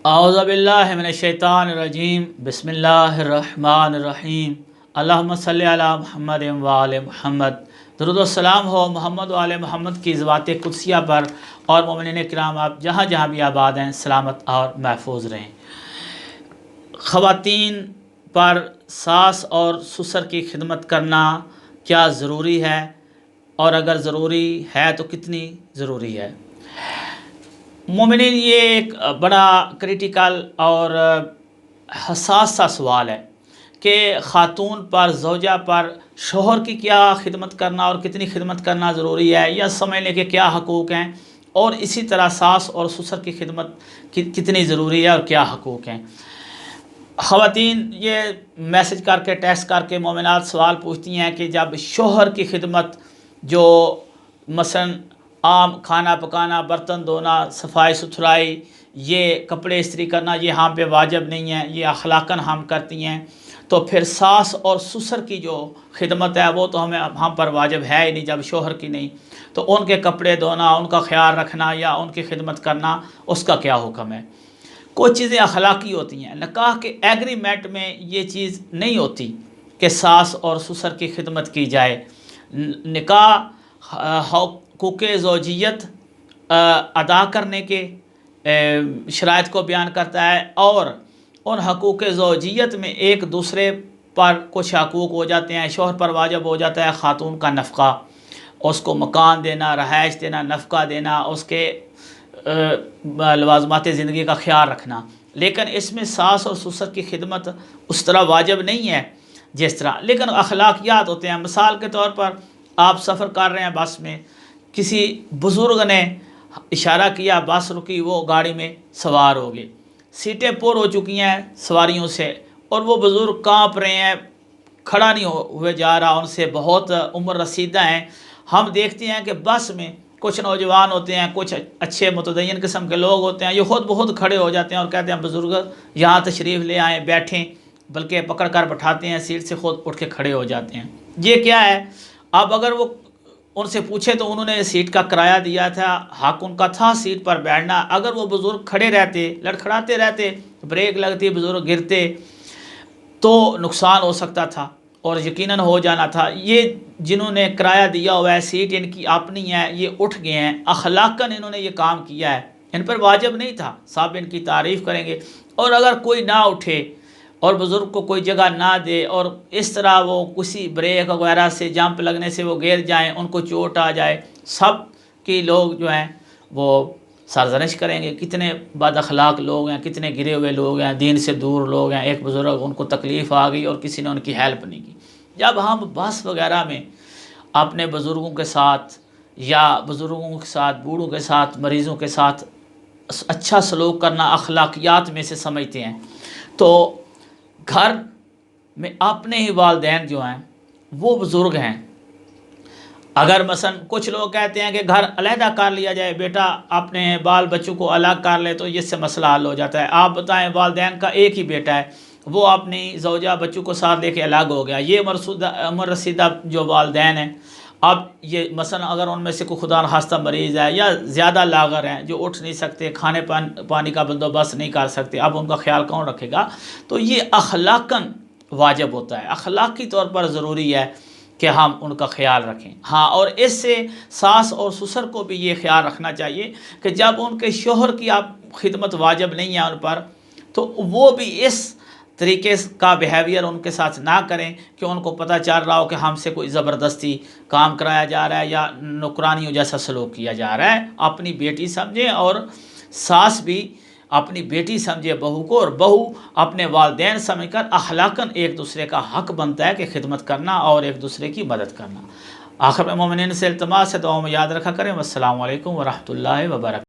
اعوذ باللہ من الشیطان الرجیم بسم اللہ الرحمن الرحیم اللہم صلی علی محمد و آل محمد۔ درود و السلام ہو محمد و آل محمد کی ذوات قدسیہ پر، اور مومنین کرام آپ جہاں جہاں بھی آباد ہیں سلامت اور محفوظ رہیں۔ خواتین پر ساس اور سسر کی خدمت کرنا کیا ضروری ہے، اور اگر ضروری ہے تو کتنی ضروری ہے؟ مومنین، یہ ایک بڑا کریٹیکل اور حساس سا سوال ہے کہ خاتون پر، زوجہ پر شوہر کی کیا خدمت کرنا اور کتنی خدمت کرنا ضروری ہے، یا سمجھ لیں کہ کیا حقوق ہیں، اور اسی طرح ساس اور سسر کی خدمت کتنی ضروری ہے اور کیا حقوق ہیں۔ خواتین یہ میسج کر کے، ٹیکسٹ کر کے مومنات سوال پوچھتی ہیں کہ جب شوہر کی خدمت، جو مثلاً عام کھانا پکانا، برتن دھونا، صفائی ستھرائی، یہ کپڑے استری کرنا، یہ ہم پہ واجب نہیں ہے، یہ اخلاقاً ہم کرتی ہیں، تو پھر ساس اور سسر کی جو خدمت ہے وہ تو ہم پر واجب ہے ہی نہیں جب شوہر کی نہیں، تو ان کے کپڑے دھونا، ان کا خیال رکھنا یا ان کی خدمت کرنا، اس کا کیا حکم ہے؟ کچھ چیزیں اخلاقی ہوتی ہیں۔ نکاح کے ایگریمنٹ میں یہ چیز نہیں ہوتی کہ ساس اور سسر کی خدمت کی جائے۔ نکاح حقوق زوجیت ادا کرنے کے شرائط کو بیان کرتا ہے، اور ان حقوق زوجیت میں ایک دوسرے پر کچھ حقوق ہو جاتے ہیں۔ شوہر پر واجب ہو جاتا ہے خاتون کا نفقہ، اس کو مکان دینا، رہائش دینا، نفقہ دینا، اس کے لوازمات زندگی کا خیال رکھنا، لیکن اس میں ساس اور سسر کی خدمت اس طرح واجب نہیں ہے جس طرح، لیکن اخلاقیات ہوتے ہیں۔ مثال کے طور پر آپ سفر کر رہے ہیں بس میں، کسی بزرگ نے اشارہ کیا، بس رکی، وہ گاڑی میں سوار ہو گئے، سیٹیں پر ہو چکی ہیں سواریوں سے، اور وہ بزرگ کانپ رہے ہیں، کھڑا نہیں ہوئے جا رہا، ان سے بہت عمر رسیدہ ہیں۔ ہم دیکھتے ہیں کہ بس میں کچھ نوجوان ہوتے ہیں، کچھ اچھے متدین قسم کے لوگ ہوتے ہیں، یہ خود بخود کھڑے ہو جاتے ہیں اور کہتے ہیں بزرگ یہاں تشریف لے آئیں، بیٹھیں، بلکہ پکڑ کر بٹھاتے ہیں، سیٹ سے خود اٹھ کے کھڑے ہو جاتے ہیں۔ یہ کیا ہے؟ اب اگر وہ ان سے پوچھے تو انہوں نے سیٹ کا کرایہ دیا تھا، حق ان کا تھا سیٹ پر بیٹھنا، اگر وہ بزرگ کھڑے رہتے، لڑکھڑاتے رہتے، بریک لگتی، بزرگ گرتے تو نقصان ہو سکتا تھا اور یقیناً ہو جانا تھا۔ یہ جنہوں نے کرایہ دیا ہوا ہے، سیٹ ان کی اپنی ہے، یہ اٹھ گئے ہیں، اخلاقاً انہوں نے یہ کام کیا ہے، ان پر واجب نہیں تھا، صاحب ان کی تعریف کریں گے۔ اور اگر کوئی نہ اٹھے اور بزرگ کو کوئی جگہ نہ دے، اور اس طرح وہ کسی بریک وغیرہ سے، جمپ لگنے سے وہ گر جائیں، ان کو چوٹ آ جائے، سب کی لوگ جو ہیں وہ سرزنش کریں گے، کتنے بد اخلاق لوگ ہیں، کتنے گرے ہوئے لوگ ہیں، دین سے دور لوگ ہیں۔ ایک بزرگ، ان کو تکلیف آ گئی اور کسی نے ان کی ہیلپ نہیں کی۔ جب ہم بس وغیرہ میں اپنے بزرگوں کے ساتھ، یا بزرگوں کے ساتھ، بوڑھوں کے ساتھ، مریضوں کے ساتھ اچھا سلوک کرنا اخلاقیات میں سے سمجھتے ہیں، تو گھر میں اپنے ہی والدین جو ہیں وہ بزرگ ہیں۔ اگر مثلا کچھ لوگ کہتے ہیں کہ گھر علیحدہ کر لیا جائے، بیٹا اپنے بال بچوں کو الگ کر لے تو اس سے مسئلہ حل ہو جاتا ہے۔ آپ بتائیں، والدین کا ایک ہی بیٹا ہے، وہ اپنی زوجہ بچوں کو ساتھ لے کے الگ ہو گیا، یہ عمر رسیدہ جو والدین ہیں، اب یہ مثلا اگر ان میں سے کوئی خدا نخواستہ مریض ہے یا زیادہ لاغر ہیں، جو اٹھ نہیں سکتے، کھانے پانی کا بندوبست نہیں کر سکتے، اب ان کا خیال کون رکھے گا؟ تو یہ اخلاقاً واجب ہوتا ہے، اخلاقی طور پر ضروری ہے کہ ہم ان کا خیال رکھیں۔ ہاں، اور اس سے ساس اور سسر کو بھی یہ خیال رکھنا چاہیے کہ جب ان کے شوہر کی آپ خدمت واجب نہیں ہے ان پر، تو وہ بھی اس طریقے کا بیہیویئر ان کے ساتھ نہ کریں کہ ان کو پتہ چل رہا ہو کہ ہم سے کوئی زبردستی کام کرایا جا رہا ہے یا نوکرانیوں جیسا سلوک کیا جا رہا ہے۔ اپنی بیٹی سمجھیں، اور ساس بھی اپنی بیٹی سمجھے بہو کو، اور بہو اپنے والدین سمجھ کر اخلاقاً ایک دوسرے کا حق بنتا ہے کہ خدمت کرنا اور ایک دوسرے کی مدد کرنا۔ آخر میں مومنین سے التماس ہے، دعاؤں میں یاد رکھا کریں۔ والسلام علیکم ورحمۃ اللہ وبرکاتہ۔